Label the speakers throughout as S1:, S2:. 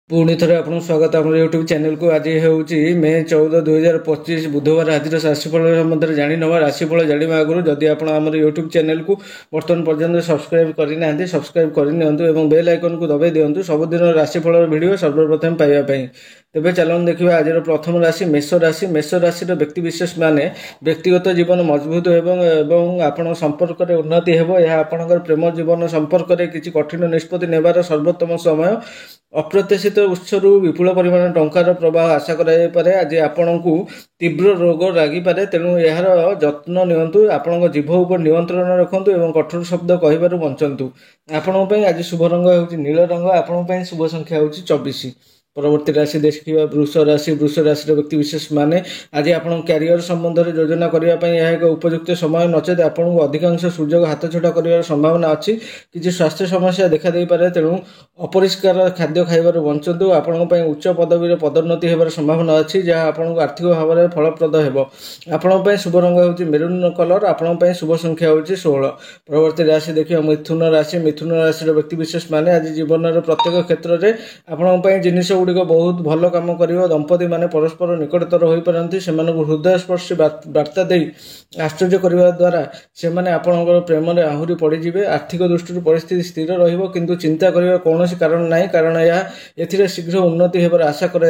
S1: पुणी थे आपको स्वागत आम यूट्यूब चैनल को। आज हूँ मे 14, 2025 बुधवार। आज राशिफल मध्य जाणीनवा। राशिफल जाना आगु जदि आप यूट्यूब चैनल को बर्तमान पर्यटन सब्सक्राइब करना सब्सक्राइब करनी बेल आइकन को दबाई दिंतु सबुदिन राशिफल वीडियो सर्वप्रथम पाइबापी। तेज चलन देखा आज प्रथम राशि मेष राशि। मेष राशि व्यक्ति विशेष माने व्यक्तिगत जीवन मजबूत हो संपर्क में उन्नति हो। यह आपंकर प्रेम जीवन संपर्क में किसी कठिन निष्पत्ति नेबार सर्वोत्तम समय। अप्रत्याशित उत्सरू विपुल परिमाण टंकार प्रवाह आशा कराइपे। आज आपण को तीव्र रोग लगिपे, तेणु यार जत्न नियंतु। आपण जीभ उपर नियंत्रण रखु और कठोर शब्द कहू बंचु। आपण आज शुभ रंग हो नील रंग। आपण शुभ संख्या हो 24। परवर्ती राशि देखिए वृष राशि। वृष राशि व्यक्ति विशेष माने आज आप क्यारियर संबंध में योजना करने यह एक उपयुक्त समय नचेत आपको अधिकांश सुजोग हाथ छड़ा कर संभावना अच्छी। किसी स्वास्थ्य समस्या देखा दे पारे, तेणु अपरिष्कार खाद्य खाइबार बंचु। आपण उच्च पदवी पदोन्नति होबार संभावना अच्छी, जहाँ आपको आर्थिक भाव में फलप्रद हो। आपण शुभ रंग हो मेरून कलर। आपण शुभ संख्या हो 16। परवर्ती राशि देखिए मिथुन राशि। मिथुन राशि व्यक्ति विशेष माने आज जीवन प्रत्येक क्षेत्र में आपण जिनिस गुड़िक बहुत भल कम कर। दंपति माने परस्पर निकटतर हो पारती। से हृदयस्पर्शी वार्ता दे आश्चर्य करने द्वारा से आपंकर प्रेम में आहरी पड़े। आर्थिक दृष्टि परिस्थिति स्थिर रहिबो, किंतु चिंता करने कौन कारण ना, कारण यह शीघ्र उन्नति होबार आशा कर।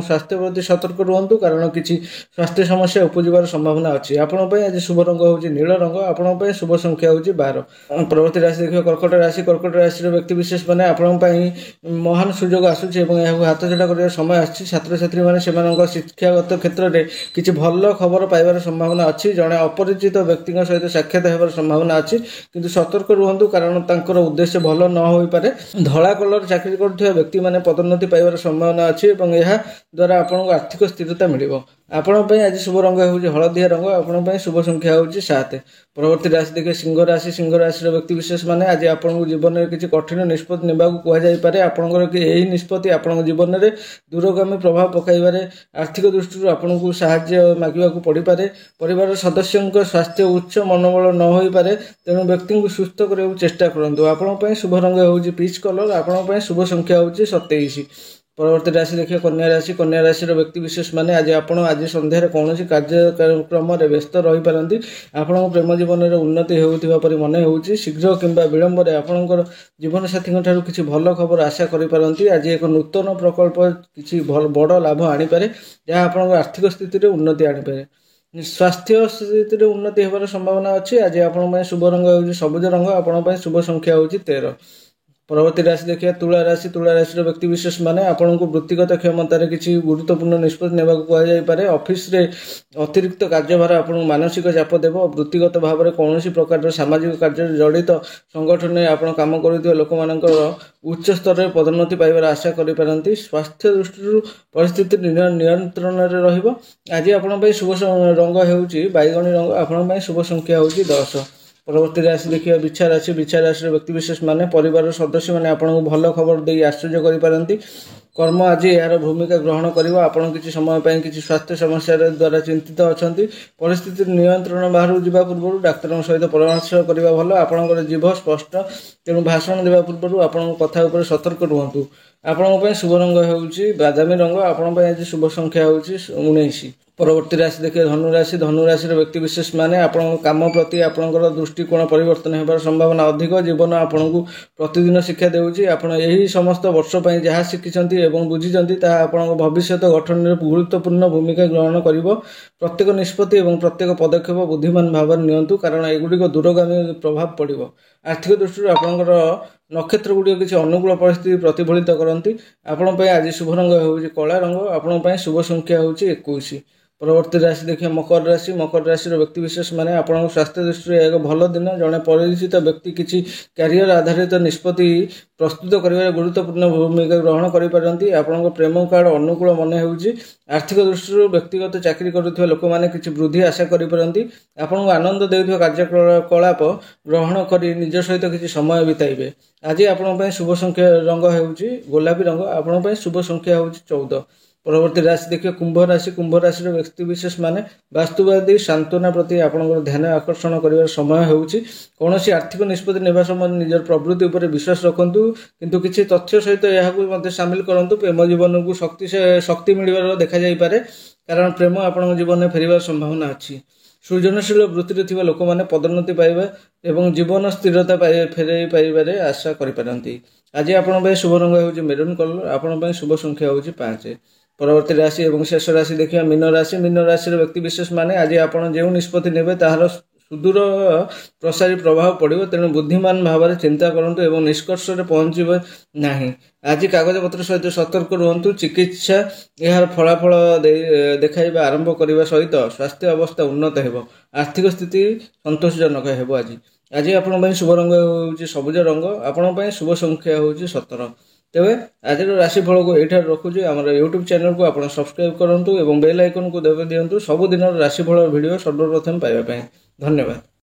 S1: स्वास्थ्य प्रति सतर्क रुहतु, कारण किसी स्वास्थ्य समस्या उपजार संभावना अच्छी। आपण आज शुभ रंग हो नील रंग। आपण शुभ संख्या हो 12। प्रवर्ती राशि देखिए कर्कट राशि। कर्कट राशि व्यक्ति विशेष माने आपण महान सुजोग आसूची और हाथ छड़ा कर समय आछि। छात्र छात्री मैंने शिक्षागत क्षेत्र में किसी भल खबर पाइबार संभावना अच्छी। जड़े अपरिचित व्यक्ति सहित साक्षात होबार संभावना अच्छी, किंतु सतर्क रुहतु, कारण तांकर उद्देश्य भल न हो पारे। धला कलर चाकरी करुवा व्यक्ति माने पदोन्नति पाइबार संभावना अच्छी और यह द्वारा आपको आर्थिक स्थिरता मिल। आपण आज शुभ रंग हो हलदिया रंग। आपण शुभ संख्या हो 7। परवर्ती राशि देखिए सिंह राशि। सिंह राशि व्यक्ति विशेष माने आज आपको जीवन में किसी कठिन निष्पत्ति नेबा कहुपे। आपंकर यही निष्पत्ति आप जीवन में दूरगामी प्रभाव पकड़ आर्थिक दृष्टि आपको साहाय्य मांगा पड़ पारे। परिवार सदस्यों स्वास्थ्य उच्च मनोबल न हो पारे, तेणु व्यक्ति को सुस्थ करने चेष्टा करूँ। आपण शुभ रंग हो पीच कलर। आपण शुभ संख्या हो 27। परवर्ती राशि देखिए कन्या राशि। कन्या राशि व्यक्ति विशेष माने आज आज संध्यार कौन कार्यक्रम व्यस्त रही पारती। आपण प्रेम जीवन में उन्नति होता परि मन हो। शीघ्र किंबा विलंब आपणकर जीवन साथी ठारू किसी भल खबर आशा करें। आज एक नूतन प्रकल्प किसी बड़ लाभ आनीपे, जहाँ आप आर्थिक स्थिति में उन्नति आनीपे। स्वास्थ्य स्थिति में उन्नति होबार संभावना अच्छी। आज आप शुभ रंग हो सबुज रंग। आपण शुभ संख्या हो 13। परवर्ती राशि देखिए तुला राशि। तुला राशि व्यक्ति विशेष माने आपको वृत्तिगत क्षमतार किसी गुरुत्वपूर्ण निष्पत्ति नेबा कहुपे। ऑफिस रे अतिरिक्त कार्यभार आपको मानसिक चाप देव। वृत्तिगत भाव में कौन प्रकार सामाजिक कार्य जड़ित संगठन में आप कम कर लोक उच्च स्तर में पदोन्नति पाइबार आशा करें। स्वास्थ्य दृष्टि परिस्थिति नियंत्रण में रहिबो। आज आपण शुभ रंग हो बैगणी रंग। आपण शुभ संख्या हो 10। परवर्ती राशि देखिए बिछा राशि। बिछा राशि व्यक्ति विशेष माने परिवार सदस्य माने आपको भल खबर दे आश्चर्य करें। कर्म आज यार भूमिका ग्रहण कर। आपड़ किसी समय पर किसी स्वास्थ्य समस्या द्वारा चिंतित अच्छा। परिस्थिति नियंत्रण बाहर जावा पूर्व डाक्तर सहित परामर्श करवा भल। आपंकर जीभ स्पष्ट, तेणु भाषण देवा पूर्व आपण कथा उपर सतर्क रुहतु। आपण शुभ रंग हो बादामी रंग। आपण आज शुभ संख्या हो 19। परवर्ती राशि देखिए धनु राशि। धनु राशि व्यक्ति विशेष माने आपण काम प्रति आपंकर दृष्टिकोण परिवर्तन होबार संभावना अधिक। जीवन आपन को प्रतिदिन शिक्षा देउची। आपण यही समस्त वर्ष पर जहाँ शिखिंट और बुझी ताहा आपण भविष्य गठन में गुरुत्वपूर्ण भूमिका ग्रहण कर। प्रत्येक निष्पत्ति और प्रत्येक पदक्षेप बुद्धिमान भाव में नियंतु, कारण एगुड़िक दूरगामी प्रभाव पड़ो। आर्थिक दृष्टि आपंकर नक्षत्र गुड़िक किसी अनुकूल परिस्थिति प्रतिफलित करती। आपण आज शुभ रंग हो कला रंग। आपण शुभ संख्या हो 21। परवर्ती राशि देखिए मकर राशि। मकर राशि व्यक्ति विशेष माने आपण स्वास्थ्य दृष्टि एक भल दिन। जड़े परिचित व्यक्ति किसी क्यारियर आधारित निष्पत्ति प्रस्तुत कर गुरुत्वपूर्ण भूमिका ग्रहण करें। आपण प्रेम कार्ड अनुकूल मन हो। आर्थिक दृष्टि व्यक्तिगत चाकरी करुवा लोक मैंने किसी वृद्धि आशा करें। आपको आनंद देउथिबा कार्यकलाप ग्रहण कर निज सहित किसी समय बिताइबे। आज आपण शुभ संख्या रंग हो गोलापी रंग। आपण शुभ संख्या हो 14। परवर्ती राशि देखिए कुंभ राशि। कुंभ राशि व्यक्ति विशेष माने वास्तुवादी सांत्वना प्रति आपंकर ध्यान आकर्षण कर समय होउछि। कौनसी आर्थिक निष्पत्ति नेबा समय निजर प्रवृत्ति उपर विश्वास रखंतु, किंतु किछि तथ्य सहित यह सामिल करंतु। प्रेम जीवन को शक्ति मिलबार देखा जाई पारे, कारण प्रेम आपण जीवन में फेरिबार संभावना अछि। सृजनशील वृत्ति थिबा लोक माने पदोन्नति पाइबा एवं जीवन स्थिरता फेरई पाइबारे आशा करिपारंती। आज आपण पे शुभ रंग होउछि मेरून कलर, आपण पे शुभ संख्या होउछि 5। परवर्ती राशि एवं शेष राशि देखिए मीन राशि। मीन राशि व्यक्ति विशेष माने आज आपण जो निष्पत्ति नेबे ताहार सुदूर प्रसारी प्रभाव पड़ो, तेणु बुद्धिमान भाव में चिंता करूँ एवं निष्कर्ष पहुँचे नहीं। आज कागज पत्र सहित सतर्क रुहतु। चिकित्सा यार फलाफल देखा आरंभ करने सहित स्वास्थ्य अवस्था उन्नत हो, आर्थिक स्थिति संतोषजनक हो। आज आपण शुभ रंग हो सबुज रंग, आपण शुभ संख्या हो 17। तेबे आज राशिफल को ये रखुचे। आम यूट्यूब चैनल को आप सब्सक्राइब करूँ और बेल आइकन को दबा दिंतु सबुदिन राशिफल वीडियो सर्वप्रथम पाइबा। धन्यवाद।